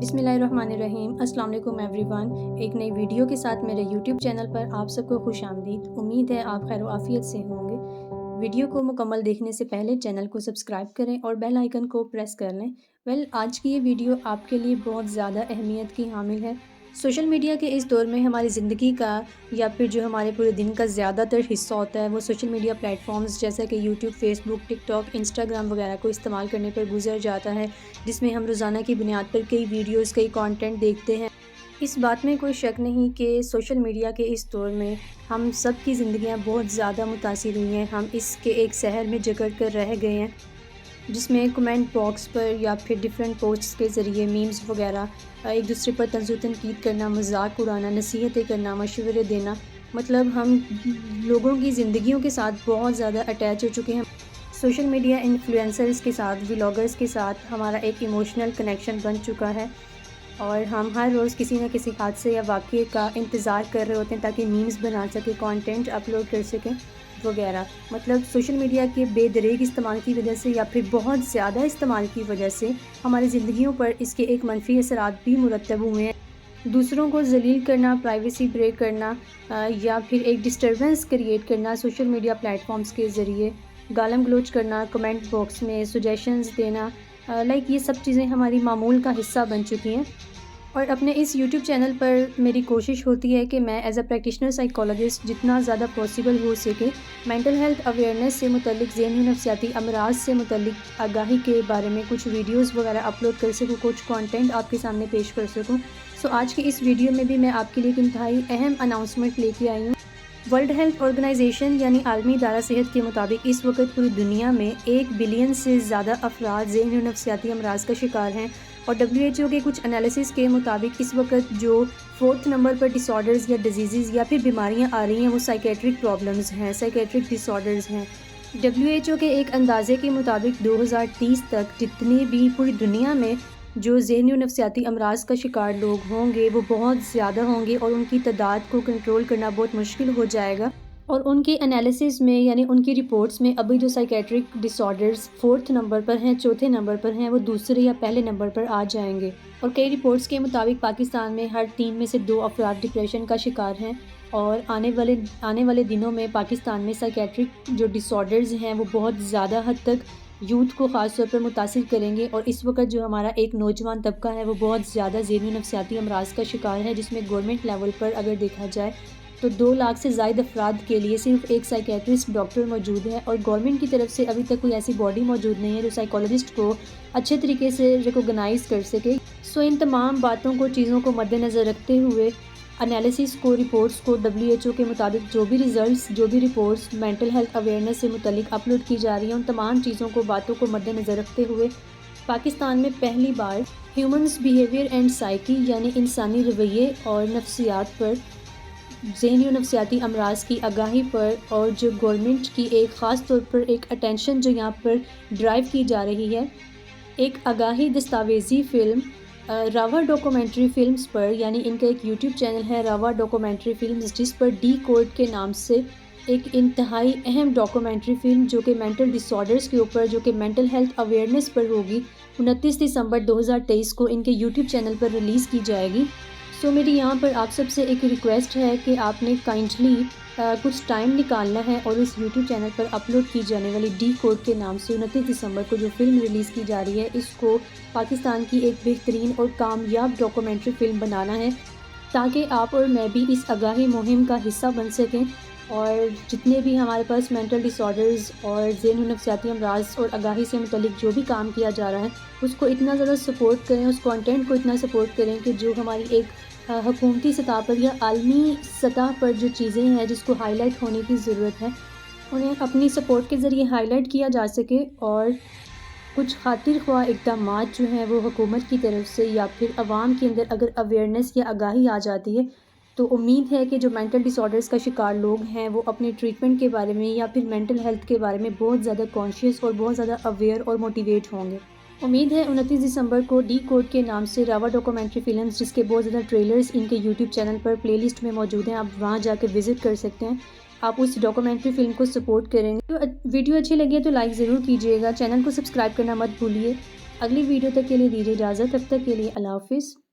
بسم اللہ الرحمن الرحیم۔ السلام علیکم ایوری ون۔ ایک نئی ویڈیو کے ساتھ میرے یوٹیوب چینل پر آپ سب کو خوش آمدید۔ امید ہے آپ خیر و عافیت سے ہوں گے۔ ویڈیو کو مکمل دیکھنے سے پہلے چینل کو سبسکرائب کریں اور بیل آئیکن کو پریس کر لیں۔ آج کی یہ ویڈیو آپ کے لیے بہت زیادہ اہمیت کی حامل ہے۔ سوشل میڈیا کے اس دور میں ہماری زندگی کا یا پھر جو ہمارے پورے دن کا زیادہ تر حصہ ہوتا ہے وہ سوشل میڈیا پلیٹ فارمز جیسا کہ یوٹیوب، فیس بک، ٹک ٹاک، انسٹاگرام وغیرہ کو استعمال کرنے پر گزر جاتا ہے، جس میں ہم روزانہ کی بنیاد پر کئی ویڈیوز، کئی کانٹینٹ دیکھتے ہیں۔ اس بات میں کوئی شک نہیں کہ سوشل میڈیا کے اس دور میں ہم سب کی زندگیاں بہت زیادہ متاثر ہوئی ہیں۔ ہم اس کے ایک شہر میں جکڑ کر رہ گئے ہیں، جس میں کمنٹ باکس پر یا پھر ڈیفرنٹ پوسٹس کے ذریعے میمز وغیرہ ایک دوسرے پر تنز و تنقید کرنا، مذاق اڑانا، نصیحتیں کرنا، مشورے دینا، مطلب ہم لوگوں کی زندگیوں کے ساتھ بہت زیادہ اٹیچ ہو چکے ہیں۔ سوشل میڈیا انفلوئنسرز کے ساتھ، ولاگرز کے ساتھ ہمارا ایک ایموشنل کنیکشن بن چکا ہے، اور ہم ہر روز کسی نہ کسی حادثے یا واقعے کا انتظار کر رہے ہوتے ہیں تاکہ میمز بنا سکیں، کانٹینٹ اپلوڈ کر سکیں وغیرہ۔ مطلب سوشل میڈیا کے بے دریغ استعمال کی وجہ سے یا پھر بہت زیادہ استعمال کی وجہ سے ہماری زندگیوں پر اس کے ایک منفی اثرات بھی مرتب ہوئے ہیں۔ دوسروں کو ذلیل کرنا، پرائیویسی بریک کرنا یا پھر ایک ڈسٹربنس کریٹ کرنا سوشل میڈیا پلیٹ فارمز کے ذریعے، گالم گلوچ کرنا، کمنٹ باکس میں سجیشنز دینا، یہ سب چیزیں ہماری معمول کا حصہ بن چکی ہیں۔ اور اپنے اس یوٹیوب چینل پر میری کوشش ہوتی ہے کہ میں ایز اے پریکٹیشنر سائیکالوجسٹ جتنا زیادہ پاسبل ہو سکے مینٹل ہیلتھ اویئرنیس سے متعلق، ذہنی نفسیاتی امراض سے متعلق آگاہی کے بارے میں کچھ ویڈیوز وغیرہ اپلوڈ کر سکوں، کچھ کانٹینٹ آپ کے سامنے پیش کر سکوں۔ آج کی اس ویڈیو میں بھی میں آپ کے لیے ایک انتہائی اہم اناؤنسمنٹ لے کے آئی ہوں۔ ورلڈ ہیلتھ آرگنائزیشن یعنی عالمی ادارہ صحت کے مطابق اس وقت پوری دنیا میں 1 بلین سے زیادہ افراد ذہنی و نفسیاتی امراض کا شکار ہیں، اور WHO کے کچھ انالیسس کے مطابق اس وقت جو 4 نمبر پر ڈس آرڈرز یا ڈیزیزز یا پھر بیماریاں آ رہی ہیں وہ سائیکیٹرک پرابلمز ہیں، سائیکیٹرک ڈس آرڈرز ہیں۔ WHO کے ایک اندازے کے مطابق 2030 تک جتنے بھی پوری دنیا میں جو ذہنی و نفسیاتی امراض کا شکار لوگ ہوں گے وہ بہت زیادہ ہوں گے، اور ان کی تعداد کو کنٹرول کرنا بہت مشکل ہو جائے گا۔ اور ان کے انالیسس میں یعنی ان کی رپورٹس میں ابھی جو سائیکیٹرک ڈس آرڈرز 4 نمبر پر ہیں، چوتھے نمبر پر ہیں، وہ دوسرے یا پہلے نمبر پر آ جائیں گے۔ اور کئی رپورٹس کے مطابق پاکستان میں ہر 3 میں سے 2 افراد ڈپریشن کا شکار ہیں، اور آنے والے دنوں میں پاکستان میں سائیکیٹرک جو ڈس آرڈرز ہیں وہ بہت زیادہ حد تک یوتھ کو خاص طور پر متاثر کریں گے۔ اور اس وقت جو ہمارا ایک نوجوان طبقہ ہے وہ بہت زیادہ ذہنی نفسیاتی امراض کا شکار ہے، جس میں گورنمنٹ لیول پر اگر دیکھا جائے تو 2 لاکھ سے زائد افراد کے لیے صرف ایک سائیکیٹرسٹ ڈاکٹر موجود ہے، اور گورنمنٹ کی طرف سے ابھی تک کوئی ایسی باڈی موجود نہیں ہے جو سائیکالوجسٹ کو اچھے طریقے سے ریکوگنائز کر سکے۔ ان تمام باتوں کو، چیزوں کو مد نظر رکھتے ہوئے انالیسس کو، رپورٹس کو WHO کے مطابق جو بھی ریزلٹس، جو بھی رپورٹس مینٹل ہیلتھ اویئرنیس سے متعلق اپلوڈ کی جا رہی ہیں، ان تمام چیزوں کو، باتوں کو مد نظر رکھتے ہوئے پاکستان میں پہلی بار ہیومنز بیہیویئر اینڈ سائیکی یعنی انسانی رویے اور نفسیات پر، ذہنی و نفسیاتی امراض کی آگاہی پر، اور جو گورنمنٹ کی ایک خاص طور پر ایک اٹینشن جو یہاں پر ڈرائیو کی جا رہی ہے، ایک آگاہی دستاویزی فلم راوا ڈاکومنٹری فلمز پر، یعنی ان کا ایک یوٹیوب چینل ہے راوا ڈاکومنٹری فلمز، جس پر ڈی کوڈ کے نام سے ایک انتہائی اہم ڈاکومنٹری فلم جو کہ مینٹل ڈس آرڈرز کے اوپر، جو کہ مینٹل ہیلتھ اویئرنیس پر ہوگی، 29 دسمبر 2023 کو ان کے یوٹیوب چینل پر ریلیز کی جائے گی۔ میری یہاں پر آپ سب سے ایک ریکویسٹ ہے کہ آپ نے کائنڈلی کچھ ٹائم نکالنا ہے اور اس یوٹیوب چینل پر اپلوڈ کی جانے والی ڈی کوڈ کے نام سے 29 دسمبر کو جو فلم ریلیز کی جا رہی ہے، اس کو پاکستان کی ایک بہترین اور کامیاب ڈاکومنٹری فلم بنانا ہے، تاکہ آپ اور میں بھی اس آگاہی مہم کا حصہ بن سکیں، اور جتنے بھی ہمارے پاس مینٹل ڈس آرڈرز اور ذہنی و نفسیاتی امراض اور آگاہی سے متعلق جو بھی کام کیا جا رہا ہے اس کو اتنا زیادہ سپورٹ کریں، اس کانٹینٹ کو اتنا سپورٹ کریں کہ جو ہماری ایک حکومتی سطح پر یا عالمی سطح پر جو چیزیں ہیں جس کو ہائی لائٹ ہونے کی ضرورت ہے، انہیں اپنی سپورٹ کے ذریعے ہائی لائٹ کیا جا سکے، اور کچھ خاطر خواہ اقدامات جو ہیں وہ حکومت کی طرف سے یا پھر عوام کے اندر اگر اویئرنیس یا آگاہی آ جاتی ہے تو امید ہے کہ جو مینٹل ڈس آرڈرز کا شکار لوگ ہیں وہ اپنے ٹریٹمنٹ کے بارے میں یا پھر مینٹل ہیلتھ کے بارے میں بہت زیادہ کانشیس اور بہت زیادہ اویئر اور موٹیویٹ ہوں گے۔ امید ہے 29 دسمبر کو ڈی کوڈ کے نام سے راوا ڈاکومنٹری فلمز، جس کے بہت زیادہ ٹریلرز ان کے یوٹیوب چینل پر پلے لسٹ میں موجود ہیں، آپ وہاں جا کے وزٹ کر سکتے ہیں، آپ اس ڈاکومنٹری فلم کو سپورٹ کریں گے۔ ویڈیو اچھی لگی ہے تو لائک ضرور کیجیے گا، چینل کو سبسکرائب کرنا مت بھولیے، اگلی ویڈیو تک کے لیے دیجیے اجازت، تب تک کے لیے اللہ حافظ۔